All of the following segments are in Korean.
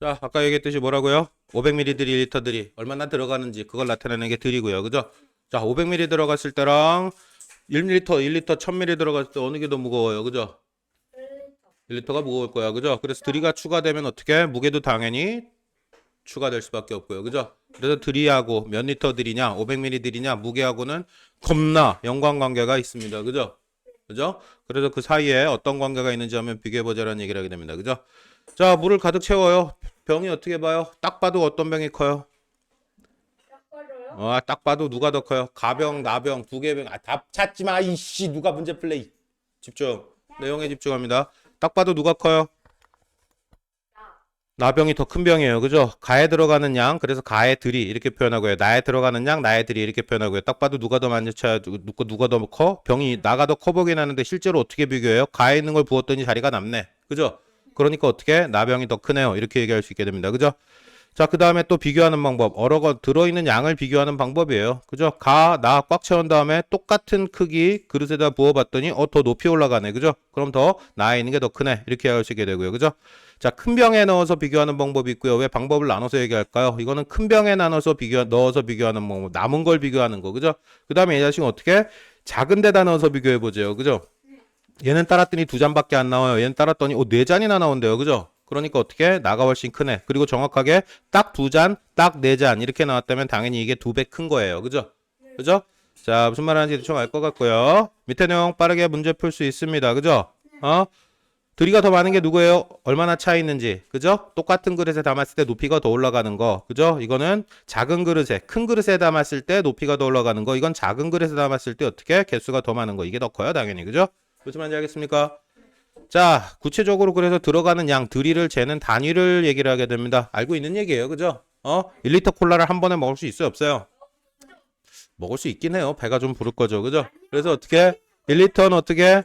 자, 아까 얘기했듯이 뭐라고요? 500ml들이 1리터들이 얼마나 들어가는지 그걸 나타내는 게 들이고요. 그죠? 자, 500ml 들어갔을 때랑 1리터, 1리터 1000ml 들어갔을 때 어느 게 더 무거워요? 그죠? 1리터가 무거울 거야. 그죠? 그래서 들이가 추가되면 어떻게? 무게도 당연히 추가될 수밖에 없고요. 그죠? 그래서 들이하고 몇 리터 들이냐? 500ml 들이냐? 무게하고는 겁나 연관관계가 있습니다. 그죠? 그죠? 그래서 그 사이에 어떤 관계가 있는지 한번 비교해보자라는 얘기를 하게 됩니다. 그죠? 자, 물을 가득 채워요. 병이 어떻게 봐요? 딱 봐도 어떤 병이 커요? 딱 봐도 누가 더 커요? 가병, 나병, 부계병. 답 찾지 마. 이씨, 누가 문제 플레이. 집중. 내용에 집중합니다. 딱 봐도 누가 커요? 나병이 더 큰 병이에요. 그죠? 가에 들어가는 양, 그래서 가의 들이 이렇게 표현하고요. 나에 들어가는 양, 나의 들이 이렇게 표현하고요. 딱 봐도 누가 더 많이 차야, 누가 더 커? 병이 나가 더 커 보긴 하는데 실제로 어떻게 비교해요? 가에 있는 걸 부었더니 자리가 남네. 그죠? 그러니까 어떻게? 나병이 더 크네요. 이렇게 얘기할 수 있게 됩니다. 그죠? 자, 그 다음에 또 비교하는 방법. 들어있는 양을 비교하는 방법이에요. 그죠? 나 꽉 채운 다음에 똑같은 크기 그릇에다 부어봤더니, 더 높이 올라가네. 그죠? 그럼 더 나에 있는 게 더 크네. 이렇게 할 수 있게 되고요. 그죠? 자, 큰 병에 넣어서 비교하는 방법이 있고요. 왜 방법을 나눠서 얘기할까요? 이거는 큰 병에 넣어서 비교하는 방법. 남은 걸 비교하는 거. 그죠? 그 다음에 이 자식은 어떻게? 작은 데다 넣어서 비교해보죠. 그죠? 얘는 따랐더니 2잔밖에 안 나와요. 얘는 따랐더니, 4잔이나 나온대요. 그죠? 그러니까 어떻게? 나가 훨씬 크네. 그리고 정확하게 딱 2잔, 딱 4잔 이렇게 나왔다면 당연히 이게 2배 큰 거예요. 그죠? 그죠? 자, 무슨 말 하는지 대충 알 것 같고요. 밑에 내용 빠르게 문제 풀 수 있습니다. 그죠? 들이가 더 많은 게 누구예요? 얼마나 차 있는지. 그죠? 똑같은 그릇에 담았을 때 높이가 더 올라가는 거. 그죠? 이거는 작은 그릇에, 큰 그릇에 담았을 때 높이가 더 올라가는 거. 이건 작은 그릇에 담았을 때 어떻게? 개수가 더 많은 거. 이게 더 커요, 당연히. 그죠? 무슨 말인지 알겠습니까? 자, 구체적으로 그래서 들어가는 양, 들이를 재는 단위를 얘기를 하게 됩니다. 알고 있는 얘기예요. 그죠? 1리터 콜라를 한 번에 먹을 수 있어요? 없어요? 먹을 수 있긴 해요. 배가 좀 부를 거죠. 그죠? 그래서 어떻게? 1리터는 어떻게?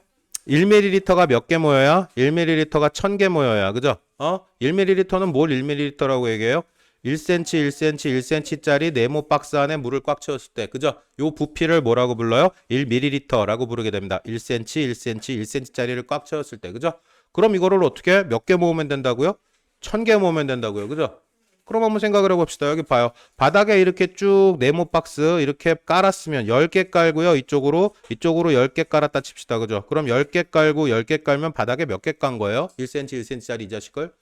1ml가 몇 개 모여야? 1ml가 1000개 모여야. 그죠? 1ml는 뭘 1ml라고 얘기해요? 1cm, 1cm, 1cm짜리 네모 박스 안에 물을 꽉 채웠을 때. 그죠? 요 부피를 뭐라고 불러요? 1ml라고 부르게 됩니다. 1cm, 1cm, 1cm짜리를 꽉 채웠을 때. 그죠? 그럼 이거를 어떻게 몇 개 모으면 된다고요? 1000개 모으면 된다고요. 그죠? 그럼 한번 생각을 해봅시다. 여기 봐요. 바닥에 이렇게 쭉 네모 박스 이렇게 깔았으면 10개 깔고요. 이쪽으로 10개 깔았다 칩시다. 그죠? 그럼 10개 깔고 10개 깔면 바닥에 몇 개 깐 거예요? 1cm, 1cm짜리 이 자식을?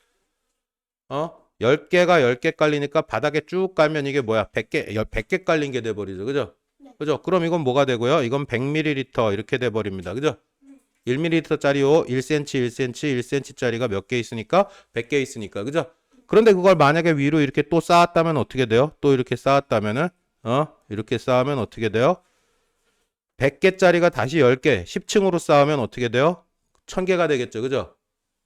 10개가 10개 깔리니까 바닥에 쭉 깔면 이게 뭐야? 100개 깔린 게 돼버리죠. 그죠? 그죠? 그럼 이건 뭐가 되고요? 이건 100ml 이렇게 돼버립니다. 그죠? 1ml짜리요. 1cm, 1cm, 1cm짜리가 몇 개 있으니까? 100개 있으니까. 그죠? 그런데 그걸 만약에 위로 이렇게 또 쌓았다면 어떻게 돼요? 또 이렇게 쌓았다면은, 이렇게 쌓으면 어떻게 돼요? 100개짜리가 다시 10개, 10층으로 쌓으면 어떻게 돼요? 1000개가 되겠죠. 그죠?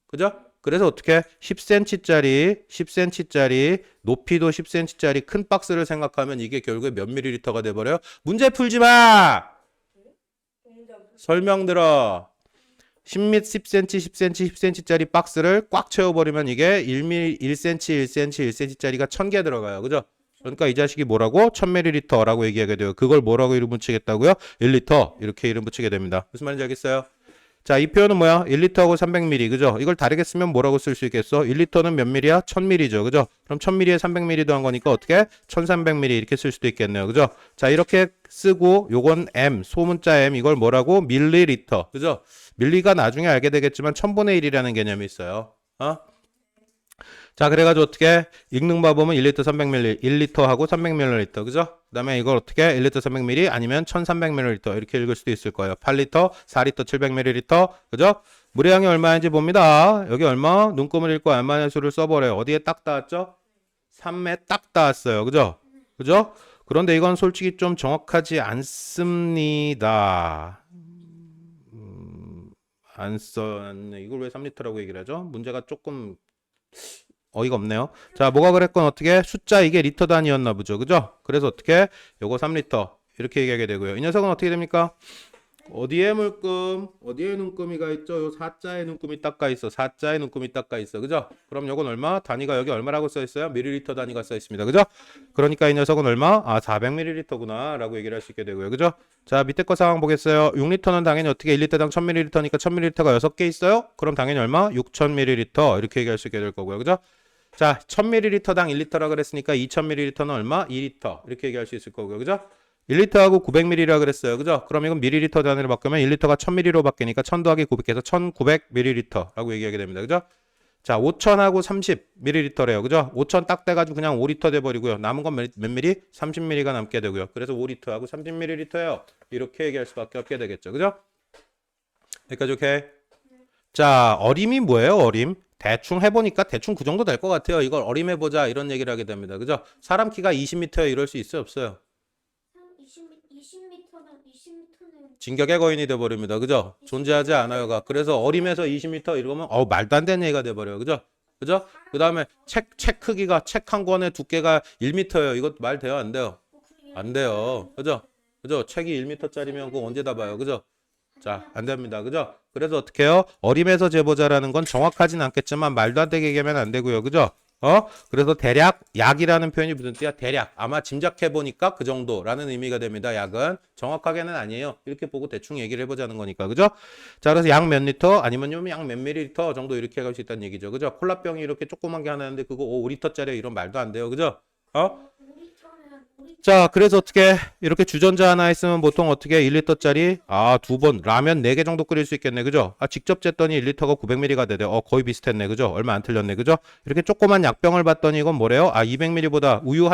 그죠? 그래서 어떻게 10cm짜리 높이도 10cm짜리 큰 박스를 생각하면 이게 결국에 몇 ml가 돼버려요? 문제 풀지 마! 설명 들어. 10m, 10cm, 10cm, 10cm짜리 박스를 꽉 채워버리면 이게 1cm, 1cm, 1cm짜리가 1000개 들어가요. 그죠? 그러니까 이 자식이 뭐라고? 1000ml라고 얘기하게 돼요. 그걸 뭐라고 이름 붙이겠다고요? 1리터. 이렇게 이름 붙이게 됩니다. 무슨 말인지 알겠어요? 자, 이 표현은 뭐야? 1리터하고 300ml. 그죠? 이걸 다르게 쓰면 뭐라고 쓸 수 있겠어? 1리터는 몇 ml야? 1000ml죠. 그죠? 그럼 1000ml에 300ml 더한 거니까 어떻게? 1300ml 이렇게 쓸 수도 있겠네요. 그죠? 자, 이렇게 쓰고 요건 M, 소문자 M 이걸 뭐라고? 밀리리터. 그죠? 밀리가 나중에 알게 되겠지만 1000분의 1이라는 개념이 있어요. 자, 그래가지고 어떻게 읽는 방법은 1리터 300ml, 1리터하고 300ml, 그죠? 그 다음에 이걸 어떻게 1리터 300ml 아니면 1300ml 이렇게 읽을 수도 있을 거예요. 8리터, 4리터 700ml, 그죠? 물의 양이 얼마인지 봅니다. 여기 얼마? 눈금을 읽고 알만한 수를 써버려요. 어디에 딱 닿았죠? 3에 딱 닿았어요. 그죠? 그죠? 그런데 이건 솔직히 좀 정확하지 않습니다. 안 썼네. 이걸 왜 3리터라고 얘기를 하죠? 문제가 조금 어이가 없네요. 자, 뭐가 그랬건 어떻게 숫자 이게 리터 단위였나 보죠. 그죠? 그래서 어떻게 요거 3리터 이렇게 얘기하게 되고요. 이 녀석은 어떻게 됩니까? 어디에 물금? 어디에 눈금이가 있죠? 요 4자의 눈금이 닦아 있어. 4자의 눈금이 닦아 있어. 그죠? 그럼 요건 얼마? 단위가 여기 얼마라고 써 있어요? 밀리리터 단위가 써 있습니다. 그죠? 그러니까 이 녀석은 얼마? 400ml구나 라고 얘기를 할 수 있게 되고요. 그죠? 자, 밑에 거 상황 보겠어요. 6리터는 당연히 어떻게 1리터당 1000ml니까 1000ml가 6개 있어요? 그럼 당연히 얼마? 6000ml 이렇게 얘기할 수 있게 될 거고요. 그죠? 자, 1000ml당 1리터라 그랬으니까 2000ml는 얼마? 2리터. 이렇게 얘기할 수 있을 거고요. 그죠? 1리터하고 900ml라 그랬어요. 그죠? 그럼 이건 ml 단위로 바꾸면 1리터가 1000ml로 바뀌니까 1000 더하기 900해서 1900ml라고 얘기하게 됩니다. 그죠? 자, 5000하고 30ml래요. 그죠? 5000 딱 돼가지고 그냥 5리터 돼버리고요. 남은 건 몇 ml? 30ml가 남게 되고요. 그래서 5리터하고 30ml예요. 이렇게 얘기할 수밖에 없게 되겠죠. 그죠? 여기까지 오케이? 자, 어림이 뭐예요? 어림? 대충 해보니까 대충 그 정도 될 것 같아요. 이걸 어림해보자 이런 얘기를 하게 됩니다. 그죠? 사람 키가 20m예요. 이럴 수 있어요? 없어요? 20m는 진격의 거인이 돼버립니다. 그죠? 존재하지 않아요가. 그래서 어림에서 20m 이러면 말도 안 되는 얘기가 돼버려요. 그죠? 그죠? 그 다음에 책 크기가 책 한 권의 두께가 1m예요. 이것 말 돼요? 안 돼요? 안 돼요. 그죠? 그죠? 책이 1m짜리면 그거 언제 다 봐요? 그죠? 자, 안 됩니다. 그죠? 그래서 어떻게 해요? 어림에서 재보자라는 건 정확하진 않겠지만 말도 안 되게 얘기하면 안 되고요. 그죠? 그래서 대략 약이라는 표현이 무슨 뜻이야? 대략. 아마 짐작해 보니까 그 정도라는 의미가 됩니다. 약은 정확하게는 아니에요. 이렇게 보고 대충 얘기를 해보자는 거니까. 그죠? 자, 그래서 약 몇 리터 아니면 약 몇 밀리리터 정도 이렇게 갈 수 있다는 얘기죠. 그죠? 콜라병이 이렇게 조그만 게 하나 있는데 그거 5리터짜리 이런 말도 안 돼요. 그죠? 자, 그래서 어떻게 이렇게 주전자 하나 있으면 보통 어떻게 1리터짜리 두 번 라면 4개 정도 끓일 수 있겠네. 그죠? 직접 쟀더니 1리터가 900ml가 되대. 거의 비슷했네. 그죠? 얼마 안 틀렸네. 그죠? 이렇게 조그만 약병을 봤더니 이건 뭐래요? 200ml보다 우유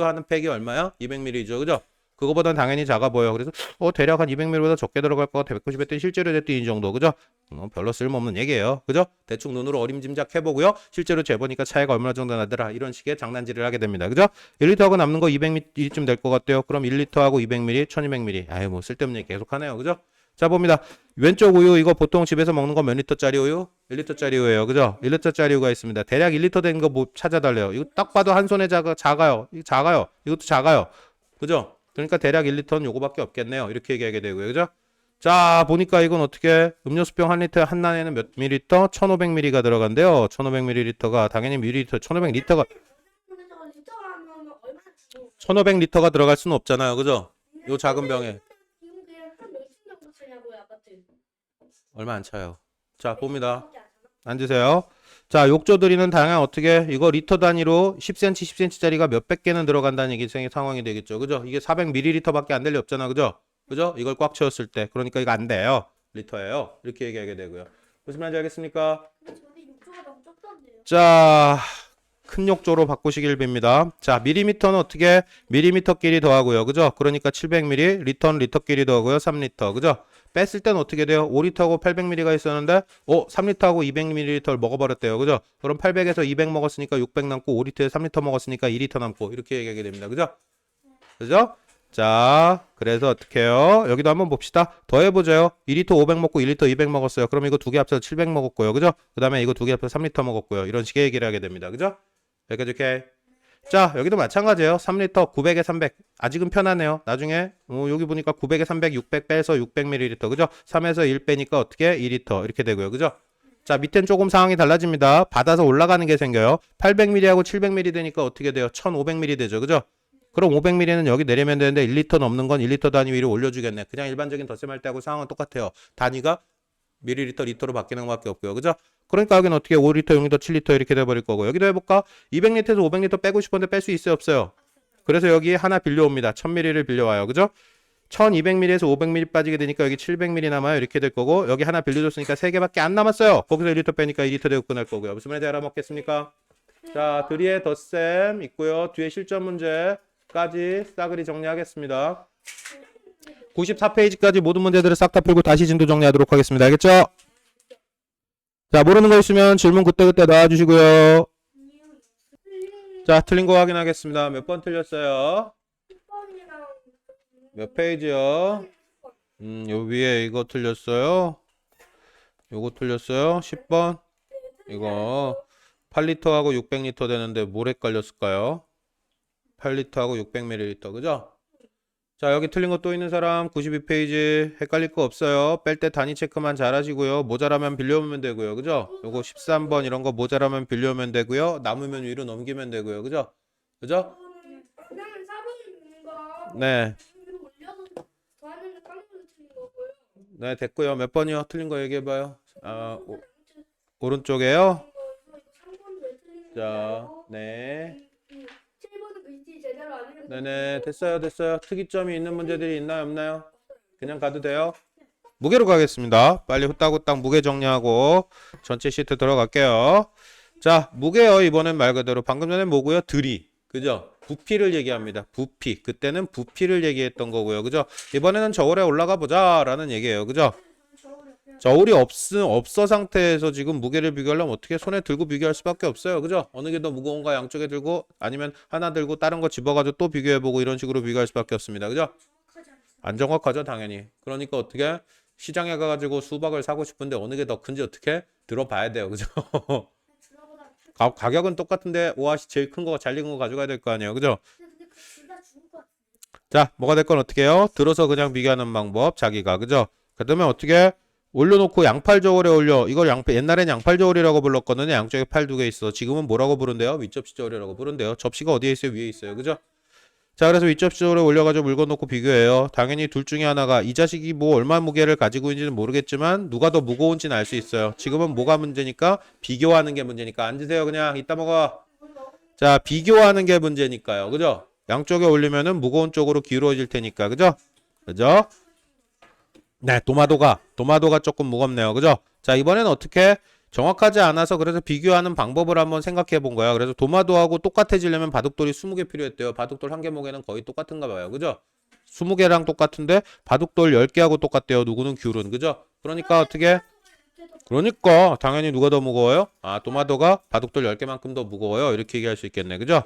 하는 팩이 얼마야? 200ml죠. 그죠? 그거보단 당연히 작아 보여. 그래서 대략 한 200ml보다 적게 들어갈 것 같아. 190 했더니 실제로 됐더니 이 정도. 그죠? 별로 쓸모없는 얘기예요. 그죠? 대충 눈으로 어림짐작 해보고요. 실제로 재보니까 차이가 얼마나 정도 나더라. 이런 식의 장난질을 하게 됩니다. 그죠? 1리터하고 남는 거 200ml쯤 될 것 같아요. 그럼 1리터하고 200ml, 1200ml. 아유, 뭐 쓸데없는 얘기 계속 하네요. 그죠? 자, 봅니다. 왼쪽 우유, 이거 보통 집에서 먹는 거 몇 리터짜리 우유? 1리터짜리 우유예요. 그죠? 1리터짜리 우유가 있습니다. 대략 1리터 된 거 뭐 찾아달래요. 이거 딱 봐도 한 손에 작아요. 이거 작아요. 이것도 작아요. 그죠? 그러니까 대략 1리터는 요거밖에 없겠네요. 이렇게 얘기하게 되고요. 그죠? 자, 보니까 이건 어떻게 음료수병 한 리터 한 난에는 몇 밀리리터? 1500ml가 들어간대요. 1500ml가 당연히 밀리리터 1500리터가 1500리터가 들어갈 수는 없잖아요. 그죠? 요 작은 병에 얼마 안 차요. 자, 봅니다. 앉으세요. 자, 욕조들이는 다양한 어떻게 이거 리터 단위로 10cm, 10cm짜리가 몇백 개는 들어간다는 얘기 상황이 되겠죠. 그죠? 이게 400ml밖에 안 될 리 없잖아. 그죠? 그죠? 이걸 꽉 채웠을 때. 그러니까 이거 안 돼요. 리터예요. 이렇게 얘기하게 되고요. 무슨 말인지 알겠습니까? 자, 큰 욕조로 바꾸시길 빕니다. 자, 밀리미터는 어떻게? 밀리미터끼리 더하고요. 그죠? 그러니까 700ml, 리터는 리터끼리 더하고요. 3리터. 그죠? 뺐을 때는 어떻게 돼요? 5리터하고 800ml가 있었는데 3리터하고 200ml를 먹어버렸대요. 그죠? 그럼 800에서 200 먹었으니까 600 남고 5리터에 3리터 먹었으니까 2리터 남고 이렇게 얘기하게 됩니다. 그죠? 그죠? 자, 그래서 어떻게 해요? 여기도 한번 봅시다. 더해보자요. 2리터 500 먹고 1리터 200 먹었어요. 그럼 이거 두 개 합쳐서 700 먹었고요. 그죠? 그 다음에 이거 두 개 합쳐서 3리터 먹었고요. 이런 식의 얘기를 하게 됩니다. 그죠? 여기까지 오케이. 자, 여기도 마찬가지예요. 3리터 900에 300. 아직은 편하네요. 나중에 여기 보니까 900에 300, 600 빼서 600ml. 그죠? 3에서 1 빼니까 어떻게? 2리터. 이렇게 되고요. 그죠? 자, 밑엔 조금 상황이 달라집니다. 받아서 올라가는 게 생겨요. 800ml하고 700ml 되니까 어떻게 돼요? 1500ml 되죠. 그죠? 그럼 500ml는 여기 내리면 되는데 1리터 넘는 건 1리터 단위 위로 올려주겠네. 그냥 일반적인 덧셈할 때하고 상황은 똑같아요. 단위가 밀리리터, 리터로 바뀌는 것밖에 없고요. 그죠? 그러니까 여기는 어떻게 5리터, 6리터, 7리터 이렇게 돼버릴 거고. 여기도 해볼까? 200리터에서 500리터 빼고 싶은데 뺄 수 있어요? 없어요? 그래서 여기 하나 빌려옵니다. 1000ml를 빌려와요. 그죠? 1200ml에서 500ml 빠지게 되니까 여기 700ml 남아요. 이렇게 될 거고. 여기 하나 빌려줬으니까 3개밖에 안 남았어요. 거기서 1리터 빼니까 2리터 되고 끝날 거고요. 무슨 말인지 알아먹겠습니까? 자, 드리에 덧셈 있고요. 뒤에 실전 문제까지 싸그리 정리하겠습니다. 94페이지까지 모든 문제들을 싹 다 풀고 다시 진도 정리하도록 하겠습니다. 알겠죠? 자, 모르는 거 있으면 질문 그때그때 놔주시고요. 자, 틀린 거 확인하겠습니다. 몇 번 틀렸어요? 몇 페이지요? 요 위에 이거 틀렸어요? 요거 틀렸어요? 10번? 이거 8리터하고 600리터 되는데 뭘 헷갈렸을까요? 8리터하고 600ml, 그죠? 자, 여기 틀린 거 또 있는 사람 92페이지 헷갈릴 거 없어요. 뺄 때 단위 체크만 잘 하시고요. 모자라면 빌려오면 되고요. 그죠? 요거 13번 이런 거 모자라면 빌려오면 되고요. 남으면 위로 넘기면 되고요. 그죠? 그죠? 네. 네, 됐고요. 몇 번이요? 틀린 거 얘기해봐요. 오른쪽에요? 자, 네. 7번 글씨 제대로 안 읽어서 네네, 됐어요. 특이점이 있는 문제들이 있나요, 없나요? 그냥 가도 돼요? 무게로 가겠습니다. 빨리 후딱후딱 무게 정리하고 전체 시트 들어갈게요. 자, 무게요. 이번엔 말 그대로 방금 전에 뭐고요? 들이. 그죠? 부피를 얘기합니다. 부피. 그때는 부피를 얘기했던 거고요. 그죠? 이번에는 저울에 올라가 보자라는 얘기예요. 그죠? 저울이 없어 상태에서 지금 무게를 비교하려면 어떻게 손에 들고 비교할 수밖에 없어요. 그죠? 어느 게 더 무거운가 양쪽에 들고 아니면 하나 들고 다른 거 집어가지고 또 비교해보고 이런 식으로 비교할 수밖에 없습니다. 그죠? 안 정확하죠, 당연히. 그러니까 어떻게 시장에 가가지고 수박을 사고 싶은데 어느 게 더 큰지 어떻게 들어봐야 돼요. 그죠? 가격은 똑같은데 오아시 제일 큰 거 잘 익은 거 가져가야 될 거 아니에요. 그죠? 자, 뭐가 될 건 어떻게 해요? 들어서 그냥 비교하는 방법 자기가. 그죠? 그다음에 어떻게 올려놓고 양팔 저울에 올려. 이걸 옛날엔 양팔 저울이라고 불렀거든요. 양쪽에 팔 두 개 있어. 지금은 뭐라고 부른대요? 윗접시 저울이라고 부른대요. 접시가 어디에 있어요? 위에 있어요. 그죠? 자, 그래서 윗접시 저울에 올려가지고 물건 놓고 비교해요. 당연히 둘 중에 하나가 이 자식이 뭐 얼마 무게를 가지고 있는지는 모르겠지만 누가 더 무거운지는 알 수 있어요. 지금은 뭐가 문제니까? 비교하는 게 문제니까. 앉으세요. 그냥 이따 먹어. 자, 비교하는 게 문제니까요. 그죠? 양쪽에 올리면은 무거운 쪽으로 기울어질 테니까. 그죠? 그죠? 네, 도마도가 조금 무겁네요. 그죠? 자, 이번에는 어떻게 정확하지 않아서 그래서 비교하는 방법을 한번 생각해 본 거야. 그래서 도마도하고 똑같아지려면 바둑돌이 20개 필요했대요. 바둑돌 한 개 무게는 거의 똑같은가 봐요. 그죠? 20개랑 똑같은데 바둑돌 10개하고 똑같대요. 누구는 귤은. 그죠? 그러니까 어떻게 그러니까 당연히 누가 더 무거워요? 아, 도마도가 바둑돌 10개만큼 더 무거워요. 이렇게 얘기할 수 있겠네. 그죠?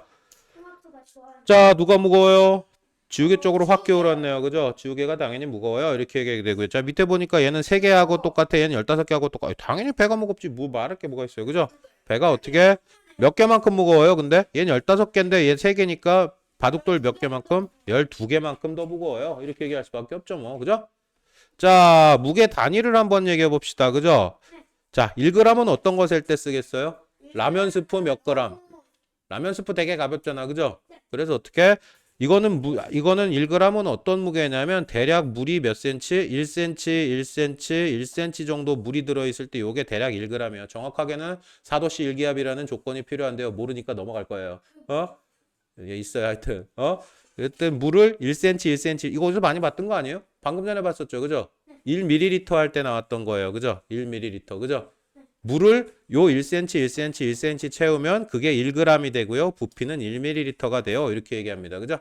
자, 누가 무거워요? 지우개 쪽으로 확 기울었네요. 그죠? 지우개가 당연히 무거워요. 이렇게 얘기하게 되고요. 자, 밑에 보니까 얘는 3개하고 똑같아. 얘는 15개하고 똑같아. 당연히 배가 무겁지. 뭐 말할 게 뭐가 있어요. 그죠? 배가 어떻게 몇 개만큼 무거워요? 근데 얘는 15개인데 얘 3개니까 바둑돌 몇 개만큼? 12개만큼 더 무거워요. 이렇게 얘기할 수밖에 없죠. 뭐. 그죠? 자, 무게 단위를 한번 얘기해 봅시다. 그죠? 자, 1g은 어떤 거 셀 때 쓰겠어요? 라면 스프 몇 그램? 라면 스프 되게 가볍잖아. 그죠? 그래서 어떻게 이거는 1g은 어떤 무게냐면 대략 물이 몇 cm? 1cm, 1cm, 1cm 정도 물이 들어있을 때 요게 대략 1g이에요. 정확하게는 4도씨 1기압이라는 조건이 필요한데요. 모르니까 넘어갈 거예요. 예, 있어요. 하여튼. 그때 물을 1cm, 1cm 이거 어디서 많이 봤던 거 아니에요? 방금 전에 봤었죠. 그죠? 1ml 할 때 나왔던 거예요. 그죠? 1ml. 그죠? 물을 요 1cm, 1cm, 1cm 채우면 그게 1g이 되고요. 부피는 1ml가 돼요. 이렇게 얘기합니다. 그죠?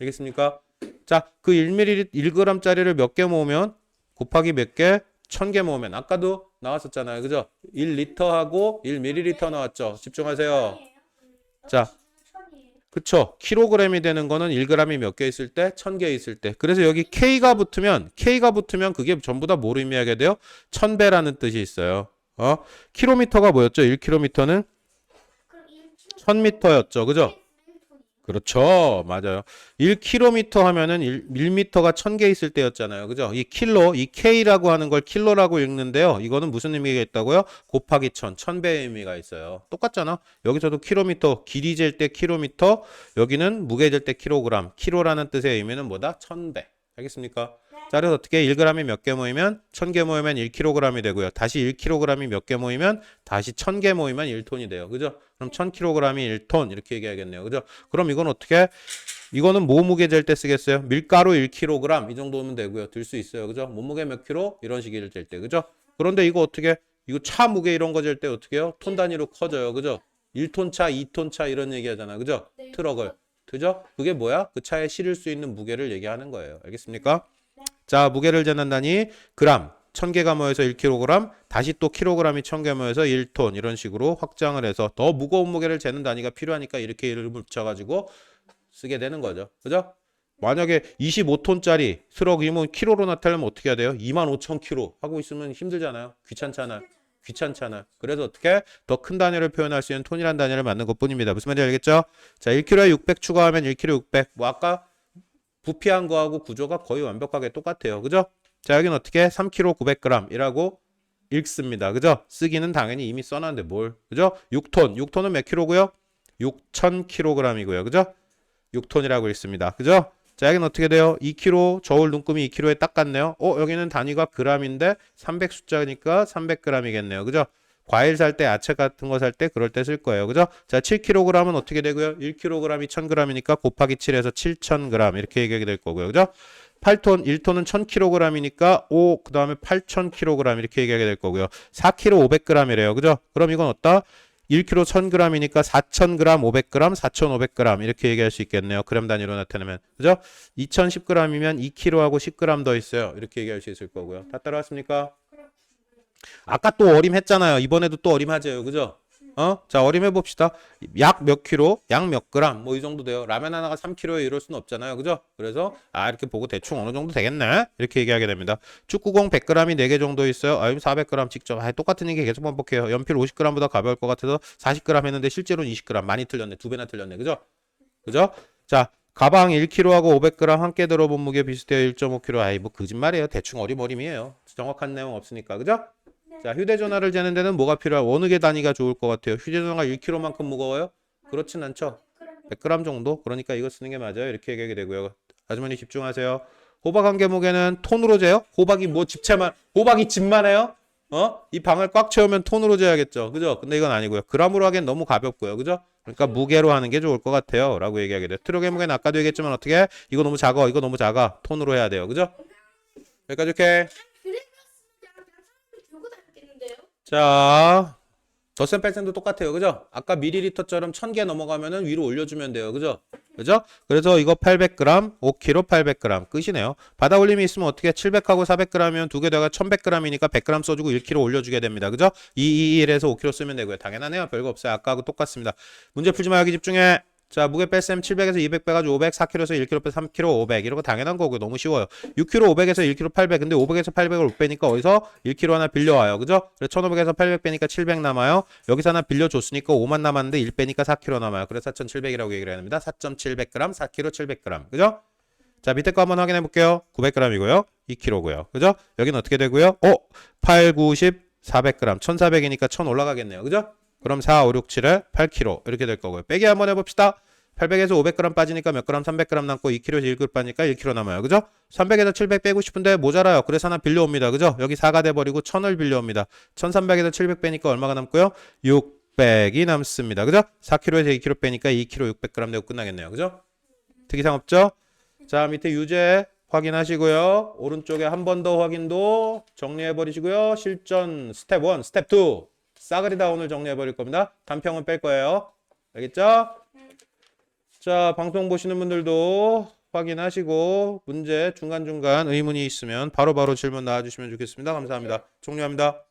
알겠습니까? 자, 그 1g짜리를 몇 개 모으면 곱하기 몇 개? 1000개 모으면 아까도 나왔었잖아요. 그죠? 1리터하고 1ml 나왔죠. 집중하세요. 자, 그쵸? 킬로그램이 되는 거는 1g이 몇 개 있을 때? 1000개 있을 때. 그래서 여기 K가 붙으면 그게 전부 다 뭐를 의미하게 돼요? 1000배라는 뜻이 있어요. 킬로미터가 뭐였죠? 1킬로미터는 1000m였죠. 그죠? 그렇죠. 맞아요. 1km 하면은 1m가 1000개 있을 때였잖아요. 그죠? 이 K라고 하는 걸 킬로라고 읽는데요. 이거는 무슨 의미가 있다고요? 곱하기 1000배의 의미가 있어요. 똑같잖아. 여기서도 킬로미터, 길이 잴 때 킬로미터, 여기는 무게 잴 때 킬로그램. 킬로라는 뜻의 의미는 뭐다? 1000배. 알겠습니까? 자, 그래서 어떻게 1g이 몇 개 모이면 1000개 모이면 1kg이 되고요. 다시 1kg이 몇 개 모이면 다시 1000개 모이면 1톤이 돼요. 그죠? 그럼 1000kg이 1톤 이렇게 얘기하겠네요. 그죠? 그럼 이건 어떻게 이거는 뭐 무게 잴 때 쓰겠어요? 밀가루 1kg 이 정도면 되고요. 들 수 있어요. 그죠? 몸무게 몇 킬로? 이런 식으로 잴 때. 그죠? 그런데 이거 어떻게 이거 차 무게 이런 거 잴 때 어떻게 해요? 톤 단위로 커져요. 그죠? 1톤 차, 2톤 차 이런 얘기 하잖아. 그죠? 트럭을. 그죠? 그게 뭐야? 그 차에 실을 수 있는 무게를 얘기하는 거예요. 알겠습니까? 자, 무게를 재는 단위 그램. 1000개가 모여서 1kg, 다시 또 킬로그램이 1000개 모여서 1톤 이런 식으로 확장을 해서 더 무거운 무게를 재는 단위가 필요하니까 이렇게 이름을 붙여가지고 쓰게 되는 거죠. 그죠? 만약에 25톤짜리 트럭이면 킬로로 나타내면 어떻게 해야 돼요? 25,000kg 하고 있으면 힘들잖아요. 귀찮잖아요. 그래서 어떻게 더 큰 단위를 표현할 수 있는 톤이라는 단위를 만든 것 뿐입니다. 무슨 말인지 알겠죠? 자, 1kg에 600 추가하면 1kg 600. 뭐 아까 부피한 거하고 구조가 거의 완벽하게 똑같아요. 그죠? 자, 여기는 어떻게 3kg 900g 이라고 읽습니다. 그죠? 쓰기는 당연히 이미 써놨는데 뭘. 그죠? 6톤은 몇 킬로고요? 6000kg이고요. 그죠? 6톤이라고 읽습니다. 그죠? 자, 여기는 어떻게 돼요? 2kg, 저울 눈금이 2kg에 딱 같네요. 여기는 단위가 g인데 300 숫자니까 300g이겠네요. 그죠? 과일 살 때, 야채 같은 거 살 때 그럴 때 쓸 거예요. 그죠? 자, 7kg은 어떻게 되고요? 1kg이 1000g이니까 곱하기 7해서 7000g 이렇게 얘기하게 될 거고요. 그죠? 8톤, 1톤은 1000kg이니까 5, 그 다음에 8000kg 이렇게 얘기하게 될 거고요. 4kg 500g이래요. 그죠? 그럼 이건 어따? 1kg 1000g이니까 4000g 500g 4500g 이렇게 얘기할 수 있겠네요. 그램 단위로 나타내면. 그죠? 2010g이면 2kg하고 10g 더 있어요. 이렇게 얘기할 수 있을 거고요. 다 따라왔습니까? 아까 또 어림했잖아요. 이번에도 또 어림하죠. 그죠? 자, 어림해 봅시다. 약 몇 킬로, 약 몇 그램, 뭐 이 정도 돼요. 라면 하나가 3kg에 이럴 수는 없잖아요. 그죠? 그래서 이렇게 보고 대충 어느 정도 되겠네. 이렇게 얘기하게 됩니다. 축구공 100g이 4개 정도 있어요. 400g 직접. 똑같은 얘기 계속 반복해요. 연필 50g보다 가벼울 것 같아서 40g 했는데 실제로는 20g. 많이 틀렸네. 2배나 틀렸네. 그죠? 그죠? 자, 가방 1kg하고 500g 함께 들어본 무게 비슷해요. 1.5kg. 아이 뭐 거짓말이에요. 대충 어림어림이에요. 정확한 내용 없으니까. 그죠? 자, 휴대전화를 재는 데는 뭐가 필요해요? 어느 게 단위가 좋을 것 같아요? 휴대전화가 1kg만큼 무거워요? 그렇진 않죠. 100g 정도? 그러니까 이거 쓰는 게 맞아요. 이렇게 얘기하게 되고요. 아주머니 집중하세요. 호박 한 개 무게는 톤으로 재요? 호박이 뭐 집채만, 호박이 집만 해요? 이 방을 꽉 채우면 톤으로 재야겠죠. 그죠? 근데 이건 아니고요. g으로 하기엔 너무 가볍고요. 그죠? 그러니까 무게로 하는 게 좋을 것 같아요. 라고 얘기하게 돼요. 트럭의 무게는 아까도 얘기했지만 어떻게 해? 이거 너무 작아. 이거 너무 작아. 톤으로 해야 돼요. 그죠? 여기까지 이렇게. 들고 다녔겠는데요? 자, 덧셈 뺄셈도 똑같아요. 그죠? 아까 밀리리터처럼 1000개 넘어가면은 위로 올려주면 돼요. 그죠? 그죠? 그래서 이거 800g, 5kg 800g 끝이네요. 받아 올림이 있으면 어떻게 700하고 400g이면 두 개 다가 1100g이니까 100g 써주고 1kg 올려주게 됩니다. 그죠? 221에서 5kg 쓰면 되고요. 당연하네요. 별거 없어요. 아까하고 똑같습니다. 문제 풀지 마. 여기 집중해. 자, 무게 뺄셈 700에서 200 빼가지고 500, 4kg에서 1kg 빼 3kg 500 이런 거 당연한 거고요. 너무 쉬워요. 6kg 500에서 1kg 800 근데 500에서 800을 못 빼니까 어디서 1kg 하나 빌려와요. 그죠? 그래서 1500에서 800 빼니까 700 남아요. 여기서 하나 빌려줬으니까 5만 남았는데 1 빼니까 4kg 남아요. 그래서 4700이라고 얘기를 해야 됩니다. 4.700g, 4kg 700g. 그죠? 자, 밑에 거 한번 확인해 볼게요. 900g이고요. 2kg고요. 그죠? 여기는 어떻게 되고요? 8, 90, 400g. 1400이니까 1000 올라가겠네요. 그죠? 그럼 4, 5, 6, 7에 8kg 이렇게 될 거고요. 빼기 한번 해봅시다. 800에서 500g 빠지니까 몇 그램? 300g 남고 2kg에서 1g 빠지니까 1kg 남아요. 그죠? 300에서 700 빼고 싶은데 모자라요. 그래서 하나 빌려옵니다. 그죠? 여기 4가 돼버리고 1000을 빌려옵니다. 1300에서 700 빼니까 얼마가 남고요? 600이 남습니다. 그죠? 4kg에서 2kg 빼니까 2kg 600g 되고 끝나겠네요. 그죠? 특이사항 없죠? 자, 밑에 유제 확인하시고요. 오른쪽에 한 번 더 확인도 정리해버리시고요. 실전 스텝 1, 스텝 2. 싸그리 다 오늘 정리해버릴 겁니다. 단평은 뺄 거예요. 알겠죠? 자, 방송 보시는 분들도 확인하시고 문제 중간중간 의문이 있으면 바로바로 질문 나와주시면 좋겠습니다. 감사합니다. 종료합니다.